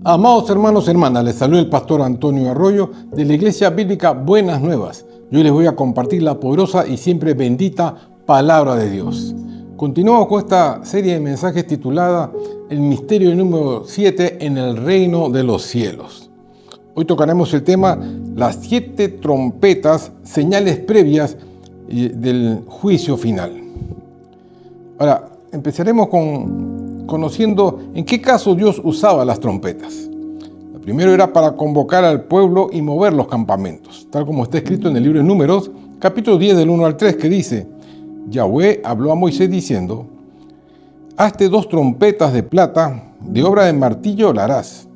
Amados hermanos y hermanas, les saluda el pastor Antonio Arroyo de la Iglesia Bíblica Buenas Nuevas. Yo les voy a compartir la poderosa y siempre bendita Palabra de Dios. Continuamos con esta serie de mensajes titulada El misterio número 7 en el reino de los cielos. Hoy tocaremos el tema las 7 trompetas, señales previas del juicio final. Ahora, empezaremos conociendo en qué caso Dios usaba las trompetas. La primero era para convocar al pueblo y mover los campamentos, tal como está escrito en el libro de Números, capítulo 10 del 1 al 3, que dice: Yahweh habló a Moisés diciendo: hazte 2 trompetas de plata, de obra de martillo la harás,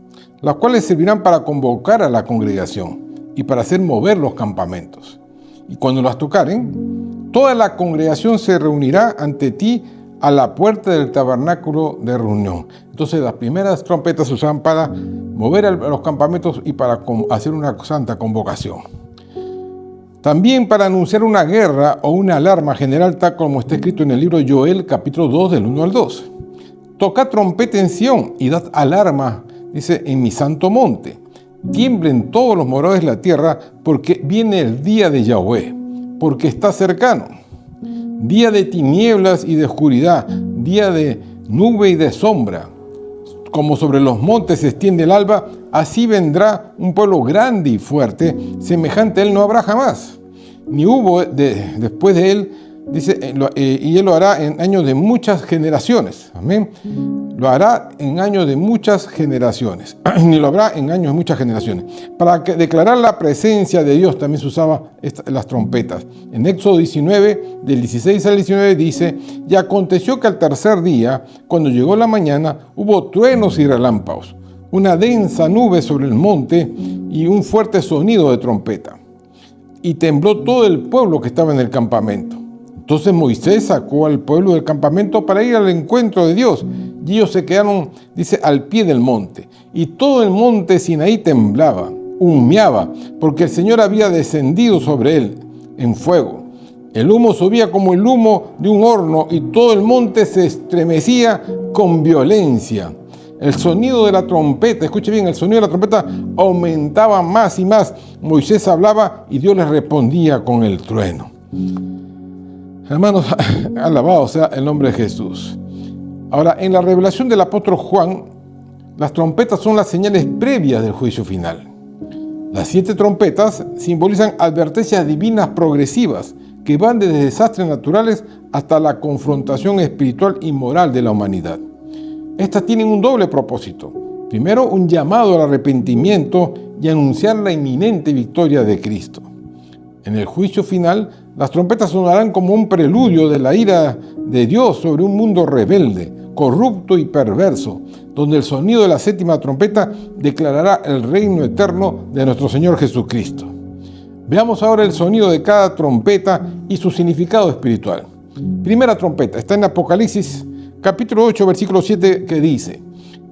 las cuales servirán para convocar a la congregación y para hacer mover los campamentos. Y cuando las tocaren, toda la congregación se reunirá ante ti a la puerta del tabernáculo de reunión. Entonces las primeras trompetas se usaban para mover a los campamentos y para hacer una santa convocación. También para anunciar una guerra o una alarma general, tal como está escrito en el libro de Joel, capítulo 2, del 1 al 2. Tocad trompeta en Sión y dad alarma, dice, en mi santo monte. Tiemblen todos los moradores de la tierra, porque viene el día de Yahweh, porque está cercano. Día de tinieblas y de oscuridad, día de nube y de sombra. Como sobre los montes se extiende el alba, así vendrá un pueblo grande y fuerte, semejante a él no habrá jamás. Ni hubo después de él, dice, y él lo hará en años de muchas generaciones. Amén. Lo hará en años de muchas generaciones. Ni lo habrá en años de muchas generaciones. Para declarar la presencia de Dios también se usaban las trompetas. En Éxodo 19, del 16 al 19 dice: y aconteció que al tercer día, cuando llegó la mañana, hubo truenos y relámpagos, una densa nube sobre el monte y un fuerte sonido de trompeta. Y tembló todo el pueblo que estaba en el campamento. Entonces Moisés sacó al pueblo del campamento para ir al encuentro de Dios. Y ellos se quedaron, dice, al pie del monte. Y todo el monte Sinaí temblaba, humeaba, porque el Señor había descendido sobre él en fuego. El humo subía como el humo de un horno y todo el monte se estremecía con violencia. El sonido de la trompeta, escuche bien, el sonido de la trompeta aumentaba más y más. Moisés hablaba y Dios le respondía con el trueno. Hermanos, alabado sea el nombre de Jesús. Ahora, en la revelación del apóstol Juan, las trompetas son las señales previas del juicio final. Las 7 trompetas simbolizan advertencias divinas progresivas que van desde desastres naturales hasta la confrontación espiritual y moral de la humanidad. Estas tienen un doble propósito. Primero, un llamado al arrepentimiento y anunciar la inminente victoria de Cristo. En el juicio final, las trompetas sonarán como un preludio de la ira de Dios sobre un mundo rebelde, corrupto y perverso, donde el sonido de la 7ª trompeta declarará el reino eterno de nuestro Señor Jesucristo. Veamos ahora el sonido de cada trompeta y su significado espiritual. Primera trompeta, está en Apocalipsis capítulo 8, versículo 7, que dice: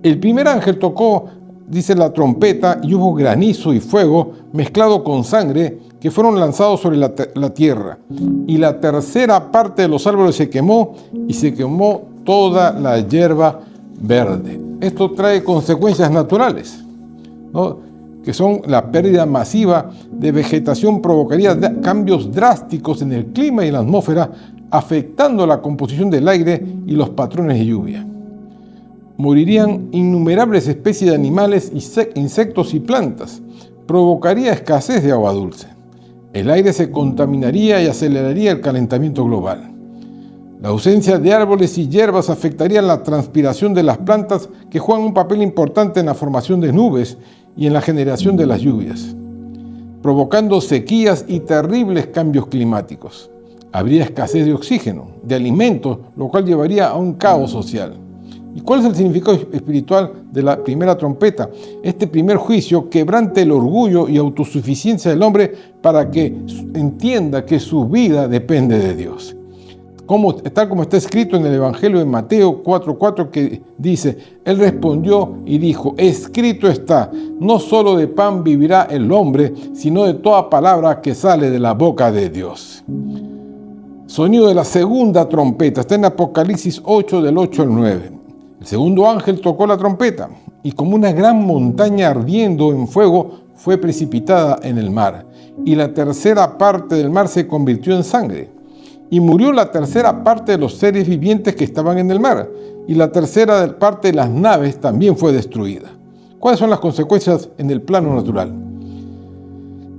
el primer ángel tocó, dice, la trompeta, y hubo granizo y fuego mezclado con sangre que fueron lanzados sobre la tierra. Y la tercera parte de los árboles se quemó, y se quemó toda la hierba verde. Esto trae consecuencias naturales, ¿no? Que son la pérdida masiva de vegetación, provocaría cambios drásticos en el clima y en la atmósfera, afectando la composición del aire y los patrones de lluvia. Morirían innumerables especies de animales, insectos y plantas. Provocaría escasez de agua dulce. El aire se contaminaría y aceleraría el calentamiento global. La ausencia de árboles y hierbas afectaría la transpiración de las plantas, que juegan un papel importante en la formación de nubes y en la generación de las lluvias, provocando sequías y terribles cambios climáticos. Habría escasez de oxígeno, de alimentos, lo cual llevaría a un caos social. ¿Y cuál es el significado espiritual de la primera trompeta? Este primer juicio quebrante el orgullo y autosuficiencia del hombre para que entienda que su vida depende de Dios. Tal como está escrito en el Evangelio de Mateo 4:4, que dice: él respondió y dijo: escrito está, no solo de pan vivirá el hombre, sino de toda palabra que sale de la boca de Dios. Sonido de la segunda trompeta, está en Apocalipsis 8, del 8 al 9. El segundo ángel tocó la trompeta y como una gran montaña ardiendo en fuego fue precipitada en el mar, y la tercera parte del mar se convirtió en sangre. Y murió la tercera parte de los seres vivientes que estaban en el mar, y la tercera parte de las naves también fue destruida. ¿Cuáles son las consecuencias en el plano natural?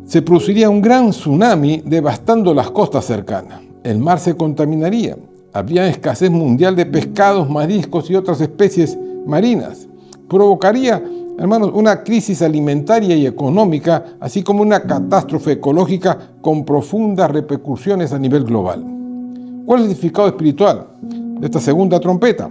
Se produciría un gran tsunami devastando las costas cercanas. El mar se contaminaría. Habría escasez mundial de pescados, mariscos y otras especies marinas. Provocaría, hermanos, una crisis alimentaria y económica, así como una catástrofe ecológica con profundas repercusiones a nivel global. ¿Cuál es el significado espiritual de esta segunda trompeta?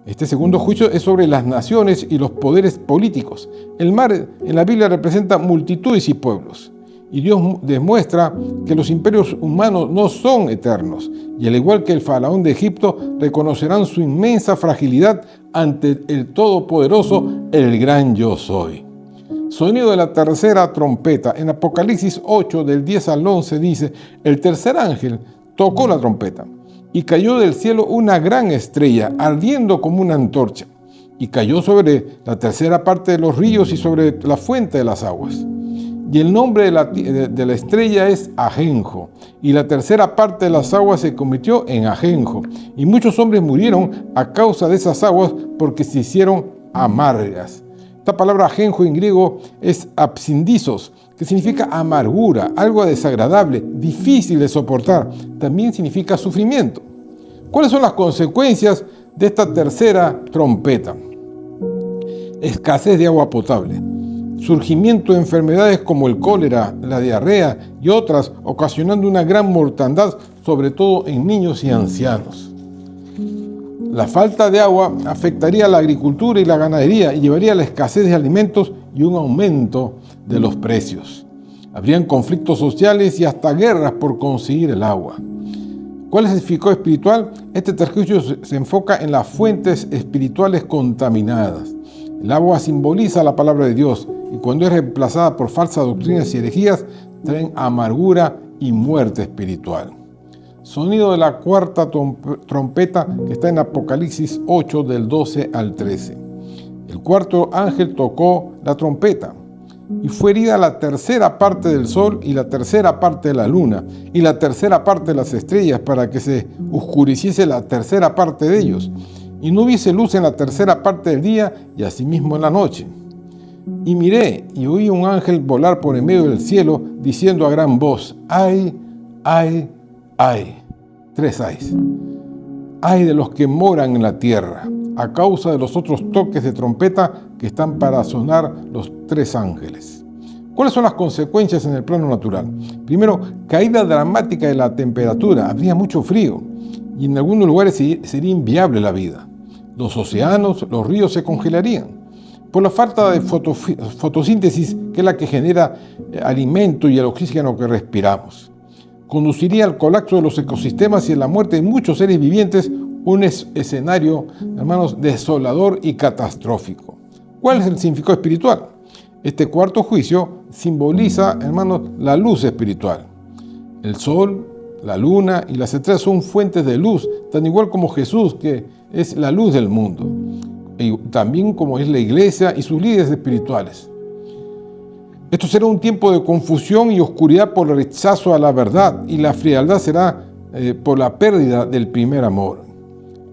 Este segundo juicio es sobre las naciones y los poderes políticos. El mar en la Biblia representa multitudes y pueblos. Y Dios demuestra que los imperios humanos no son eternos. Y al igual que el faraón de Egipto, reconocerán su inmensa fragilidad ante el Todopoderoso, el gran Yo Soy. Sonido de la tercera trompeta. En Apocalipsis 8, del 10 al 11, dice: el tercer ángel tocó la trompeta, y cayó del cielo una gran estrella, ardiendo como una antorcha, y cayó sobre la tercera parte de los ríos y sobre la fuente de las aguas. Y el nombre de la estrella es Ajenjo, y la tercera parte de las aguas se convirtió en Ajenjo, y muchos hombres murieron a causa de esas aguas porque se hicieron amargas. Esta palabra ajenjo en griego es absindisos, que significa amargura, algo desagradable, difícil de soportar. También significa sufrimiento. ¿Cuáles son las consecuencias de esta tercera trompeta? Escasez de agua potable, surgimiento de enfermedades como el cólera, la diarrea y otras, ocasionando una gran mortandad, sobre todo en niños y ancianos. La falta de agua afectaría a la agricultura y la ganadería y llevaría a la escasez de alimentos y un aumento de los precios. Habrían conflictos sociales y hasta guerras por conseguir el agua. ¿Cuál es el significado espiritual? Este tercio se enfoca en las fuentes espirituales contaminadas. El agua simboliza la palabra de Dios y cuando es reemplazada por falsas doctrinas y herejías, traen amargura y muerte espiritual. Sonido de la cuarta trompeta que está en Apocalipsis 8 del 12 al 13. El cuarto ángel tocó la trompeta y fue herida la tercera parte del sol y la tercera parte de la luna y la tercera parte de las estrellas para que se oscureciese la tercera parte de ellos y no hubiese luz en la tercera parte del día y asimismo en la noche. Y miré y oí un ángel volar por en medio del cielo diciendo a gran voz: ¡ay, ay, ay! 3 ayes. Ay de los que moran en la tierra, a causa de los otros toques de trompeta que están para sonar los 3 ángeles. ¿Cuáles son las consecuencias en el plano natural? Primero, caída dramática de la temperatura, habría mucho frío y en algunos lugares sería inviable la vida. Los océanos, los ríos se congelarían por la falta de fotosíntesis, que es la que genera alimento y el oxígeno que respiramos. Conduciría al colapso de los ecosistemas y a la muerte de muchos seres vivientes, un escenario, hermanos, desolador y catastrófico. ¿Cuál es el significado espiritual? Este cuarto juicio simboliza, hermanos, la luz espiritual. El sol, la luna y las estrellas son fuentes de luz, tan igual como Jesús, que es la luz del mundo, y también como es la iglesia y sus líderes espirituales. Esto será un tiempo de confusión y oscuridad por el rechazo a la verdad, y la frialdad será por la pérdida del primer amor.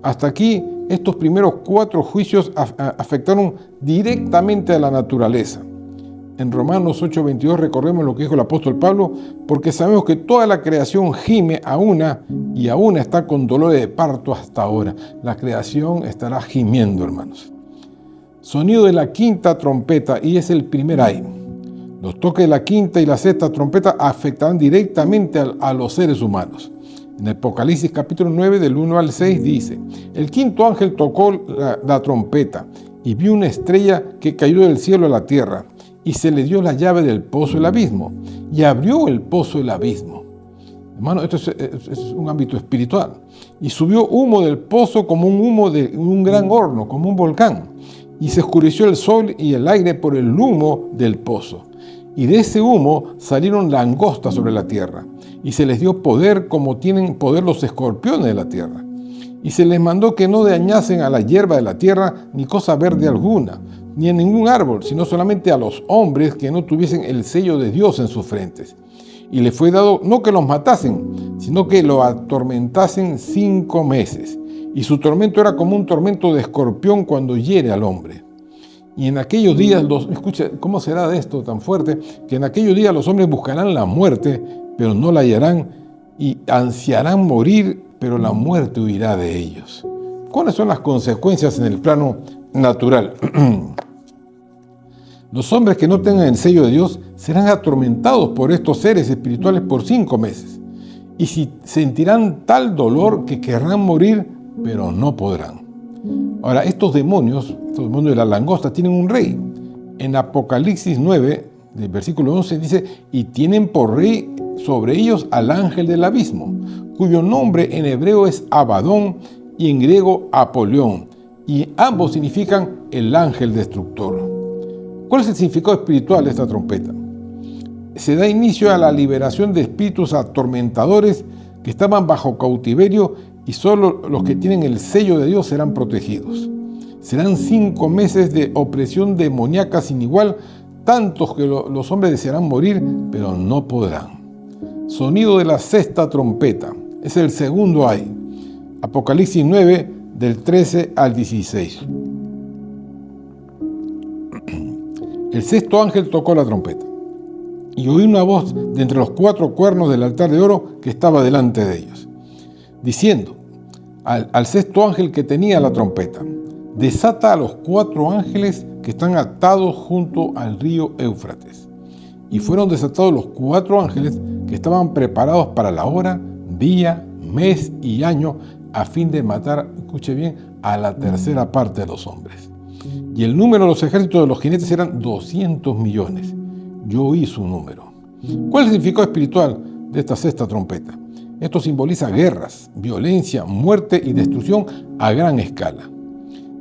Hasta aquí, estos primeros 4 juicios afectaron directamente a la naturaleza. En Romanos 8:22 recordemos lo que dijo el apóstol Pablo: porque sabemos que toda la creación gime a una y a una está con dolores de parto hasta ahora. La creación estará gimiendo, hermanos. Sonido de la quinta trompeta, y es el primer ay. Los toques de la quinta y la sexta trompeta afectarán directamente a los seres humanos. En Apocalipsis capítulo 9 del 1 al 6 dice: el quinto ángel tocó la trompeta y vio una estrella que cayó del cielo a la tierra y se le dio la llave del pozo del abismo y abrió el pozo del abismo. Hermano, esto es un ámbito espiritual. Y subió humo del pozo como un humo de un gran horno, como un volcán. Y se oscureció el sol y el aire por el humo del pozo. Y de ese humo salieron langostas sobre la tierra. Y se les dio poder como tienen poder los escorpiones de la tierra. Y se les mandó que no dañasen a la hierba de la tierra ni cosa verde alguna. ni a ningún árbol, sino solamente a los hombres que no tuviesen el sello de Dios en sus frentes. Y le fue dado no que los matasen, sino que lo atormentasen 5 meses. Y su tormento era como un tormento de escorpión cuando hiere al hombre. Y en aquellos días, escucha, ¿cómo será de esto tan fuerte? Que en aquellos días los hombres buscarán la muerte, pero no la hallarán, y ansiarán morir, pero la muerte huirá de ellos. ¿Cuáles son las consecuencias en el plano natural? Los hombres que no tengan el sello de Dios serán atormentados por estos seres espirituales por 5 meses. Y sentirán tal dolor que querrán morir, pero no podrán. Ahora, estos demonios de la langosta, tienen un rey. En Apocalipsis 9, del versículo 11, dice, y tienen por rey sobre ellos al ángel del abismo, cuyo nombre en hebreo es Abadón y en griego Apolión, y ambos significan el ángel destructor. ¿Cuál es el significado espiritual de esta trompeta? Se da inicio a la liberación de espíritus atormentadores que estaban bajo cautiverio, y solo los que tienen el sello de Dios serán protegidos. Serán 5 meses de opresión demoníaca sin igual, tantos que los hombres desearán morir, pero no podrán. Sonido de la 6ª trompeta. Es el segundo ay. Apocalipsis 9, del 13 al 16. El 6º ángel tocó la trompeta, y oí una voz de entre los 4 cuernos del altar de oro que estaba delante de ellos, diciendo al 6º ángel que tenía la trompeta, desata a los 4 ángeles que están atados junto al río Éufrates. Y fueron desatados los 4 ángeles que estaban preparados para la hora, día, mes y año, a fin de matar, escuche bien, a la 3ª parte de los hombres. Y el número de los ejércitos de los jinetes eran 200 millones. Yo oí su número. ¿Cuál es el significado espiritual de esta 6ª trompeta? Esto simboliza guerras, violencia, muerte y destrucción a gran escala.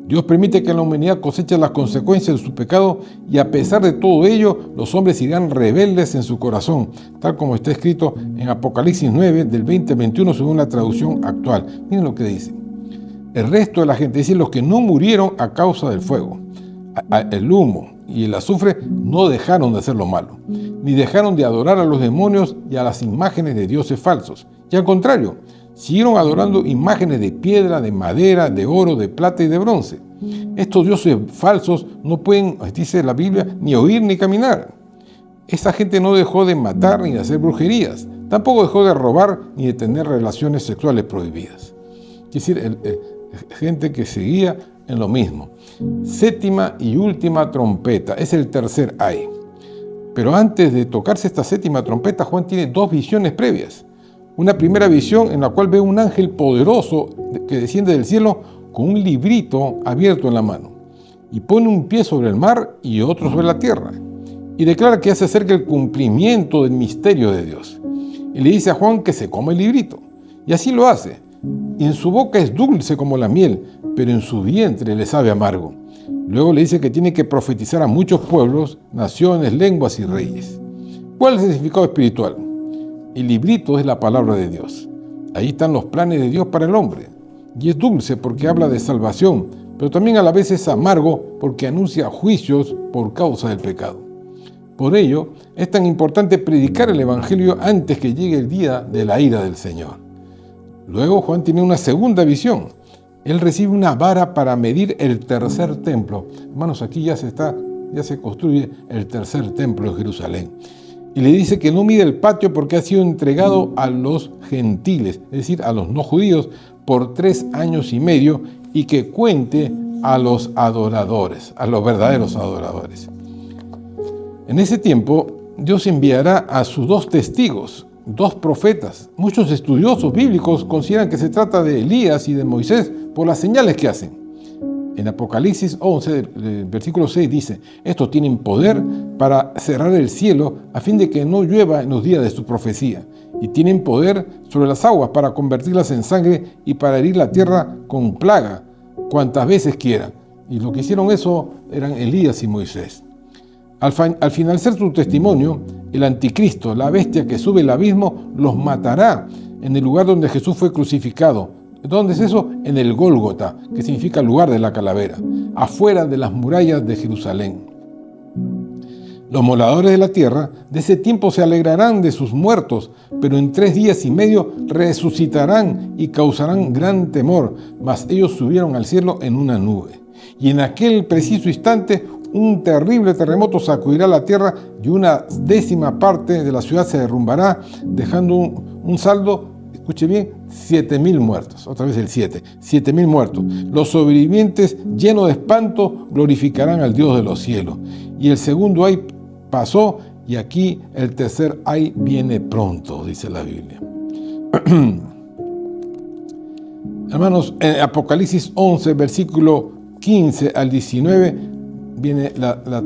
Dios permite que la humanidad coseche las consecuencias de su pecado, y a pesar de todo ello, los hombres irán rebeldes en su corazón, tal como está escrito en Apocalipsis 9, del 20 al 21, según la traducción actual. Miren lo que dice. El resto de la gente, es decir, los que no murieron a causa del fuego, el humo y el azufre, no dejaron de hacer lo malo, ni dejaron de adorar a los demonios y a las imágenes de dioses falsos. Y al contrario, siguieron adorando imágenes de piedra, de madera, de oro, de plata y de bronce. Estos dioses falsos no pueden, dice la Biblia, ni oír ni caminar. Esta gente no dejó de matar ni de hacer brujerías. Tampoco dejó de robar ni de tener relaciones sexuales prohibidas. Es decir, gente que seguía en lo mismo. 7ª y última trompeta. Es el tercer ay. Pero antes de tocarse esta 7ª trompeta, Juan tiene 2 visiones previas. Una primera visión en la cual ve un ángel poderoso que desciende del cielo con un librito abierto en la mano, y pone un pie sobre el mar y otro sobre la tierra, y declara que hace acerca el cumplimiento del misterio de Dios. Y le dice a Juan que se coma el librito, y así lo hace. Y en su boca es dulce como la miel, pero en su vientre le sabe amargo. Luego le dice que tiene que profetizar a muchos pueblos, naciones, lenguas y reyes. ¿Cuál es el significado espiritual? El librito es la palabra de Dios. Ahí están los planes de Dios para el hombre. Y es dulce porque habla de salvación, pero también a la vez es amargo porque anuncia juicios por causa del pecado. Por ello, es tan importante predicar el Evangelio antes que llegue el día de la ira del Señor. Luego Juan tiene una segunda visión. Él recibe una vara para medir el tercer templo. Hermanos, aquí ya se construye el tercer templo en Jerusalén. Y le dice que no mide el patio porque ha sido entregado a los gentiles, es decir, a los no judíos, por 3 años y medio, y que cuente a los adoradores, a los verdaderos adoradores. En ese tiempo, Dios enviará a sus 2 testigos, 2 profetas. Muchos estudiosos bíblicos consideran que se trata de Elías y de Moisés por las señales que hacen. En Apocalipsis 11, versículo 6 dice, estos tienen poder para cerrar el cielo a fin de que no llueva en los días de su profecía, y tienen poder sobre las aguas para convertirlas en sangre y para herir la tierra con plaga cuantas veces quieran. Y lo que hicieron eso eran Elías y Moisés. Al finalizar su testimonio, el anticristo, la bestia que sube el abismo, los matará en el lugar donde Jesús fue crucificado, ¿Dónde es eso? En el Gólgota, que significa lugar de la calavera, afuera de las murallas de Jerusalén. Los moradores de la tierra de ese tiempo se alegrarán de sus muertos, pero en 3 días y medio resucitarán y causarán gran temor, mas ellos subieron al cielo en una nube. Y en aquel preciso instante un terrible terremoto sacudirá la tierra y una 10ª parte de la ciudad se derrumbará, dejando un saldo, escuche bien, 7.000 muertos. Otra vez el 7, 7.000 muertos. Los sobrevivientes, llenos de espanto, glorificarán al Dios de los cielos. Y el segundo ay pasó, y aquí el tercer ay viene pronto, dice la Biblia. Hermanos, en Apocalipsis 11, versículo 15 al 19, viene la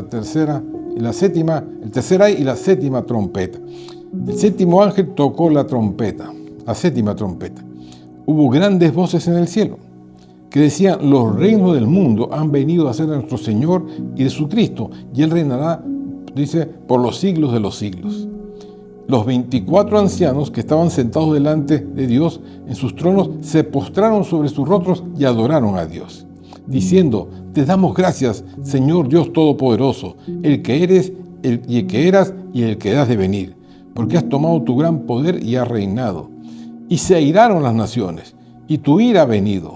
tercera y la séptima, el tercer ay y la 7ª trompeta. El 7º ángel tocó la trompeta, la 7ª trompeta. Hubo grandes voces en el cielo que decían: los reinos del mundo han venido a ser de nuestro Señor y de su Cristo, y Él reinará, dice, por los siglos de los siglos. Los 24 ancianos que estaban sentados delante de Dios en sus tronos se postraron sobre sus rostros y adoraron a Dios, diciendo: te damos gracias, Señor Dios Todopoderoso, el que eres, el que eras y el que has de venir, porque has tomado tu gran poder y has reinado. Y se airaron las naciones, y tu ira ha venido.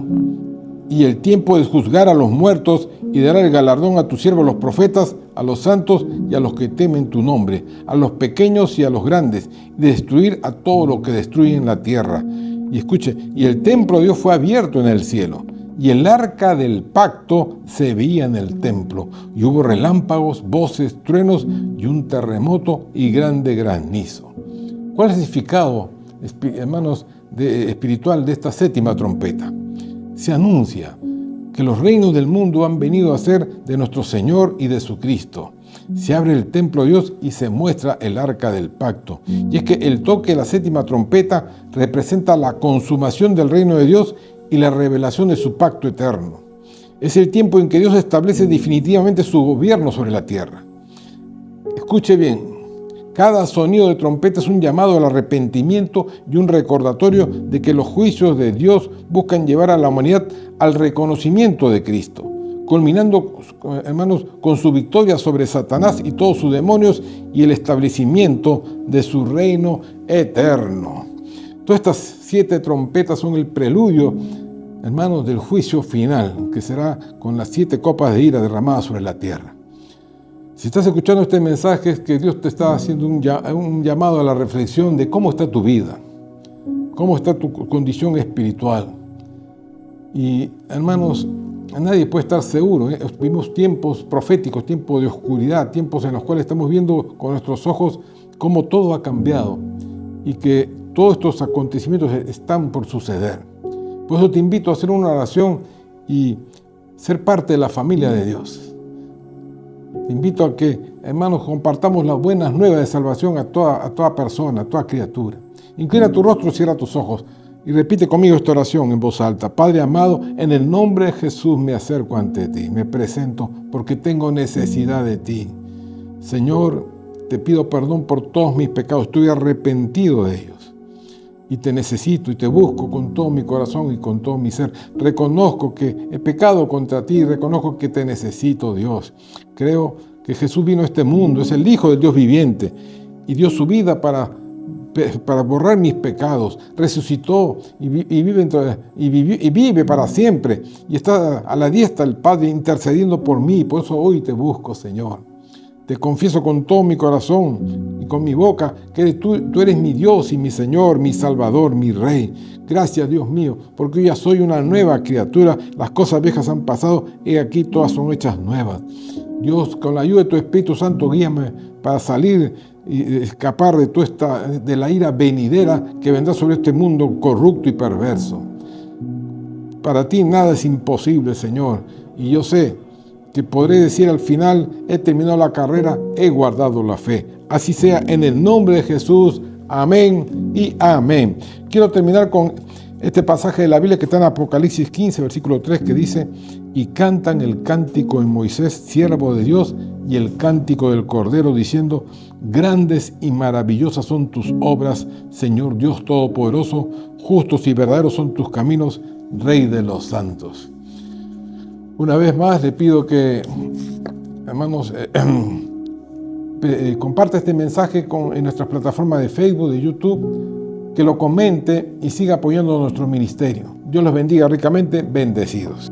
Y el tiempo de juzgar a los muertos y de dar el galardón a tus siervos los profetas, a los santos y a los que temen tu nombre, a los pequeños y a los grandes, y de destruir a todo lo que destruye en la tierra. Y escuche, y el templo de Dios fue abierto en el cielo, y el arca del pacto se veía en el templo, y hubo relámpagos, voces, truenos, y un terremoto y grande granizo. ¿Cuál es el significado, hermanos, espiritual de esta 7ª trompeta? Se anuncia que los reinos del mundo han venido a ser de nuestro Señor y de su Cristo. Se abre el templo de Dios y se muestra el arca del pacto. Y es que el toque de la 7ª trompeta representa la consumación del reino de Dios y la revelación de su pacto eterno. Es el tiempo en que Dios establece definitivamente su gobierno sobre la tierra. Escuche bien, cada sonido de trompeta es un llamado al arrepentimiento y un recordatorio de que los juicios de Dios buscan llevar a la humanidad al reconocimiento de Cristo, culminando, hermanos, con su victoria sobre Satanás y todos sus demonios y el establecimiento de su reino eterno. Todas estas 7 trompetas son el preludio, hermanos, del juicio final, que será con las 7 copas de ira derramadas sobre la tierra. Si estás escuchando este mensaje, es que Dios te está haciendo un llamado a la reflexión de cómo está tu vida, cómo está tu condición espiritual. Y, hermanos, nadie puede estar seguro. Vivimos tiempos proféticos, tiempos de oscuridad, tiempos en los cuales estamos viendo con nuestros ojos cómo todo ha cambiado y que todos estos acontecimientos están por suceder. Por eso te invito a hacer una oración y ser parte de la familia de Dios. Te invito a que, hermanos, compartamos las buenas nuevas de salvación a toda persona, a toda criatura. Inclina tu rostro, cierra tus ojos y repite conmigo esta oración en voz alta. Padre amado, en el nombre de Jesús me acerco ante ti, me presento porque tengo necesidad de ti. Señor, te pido perdón por todos mis pecados, estoy arrepentido de ellos. Y te necesito y te busco con todo mi corazón y con todo mi ser. Reconozco que he pecado contra ti, reconozco que te necesito, Dios. Creo que Jesús vino a este mundo, es el Hijo del Dios viviente y dio su vida para borrar mis pecados. Resucitó y vive para siempre. Y está a la diestra del Padre intercediendo por mí. Por eso hoy te busco, Señor. Te confieso con todo mi corazón y con mi boca que tú eres mi Dios y mi Señor, mi Salvador, mi Rey. Gracias, Dios mío, porque yo ya soy una nueva criatura. Las cosas viejas han pasado, he aquí todas son hechas nuevas. Dios, con la ayuda de tu Espíritu Santo, guíame para salir y escapar de la ira venidera que vendrá sobre este mundo corrupto y perverso. Para ti nada es imposible, Señor, y yo sé que podré decir al final: he terminado la carrera, he guardado la fe. Así sea, en el nombre de Jesús. Amén y amén. Quiero terminar con Este pasaje de la Biblia que está en Apocalipsis 15, versículo 3, que dice: y cantan el cántico en Moisés, siervo de Dios, y el cántico del Cordero, diciendo: grandes y maravillosas son tus obras, Señor Dios Todopoderoso, justos y verdaderos son tus caminos, Rey de los santos. Una vez más le pido que, hermanos, comparte este mensaje en nuestras plataformas de Facebook, de YouTube, que lo comente y siga apoyando nuestro ministerio. Dios los bendiga ricamente, bendecidos.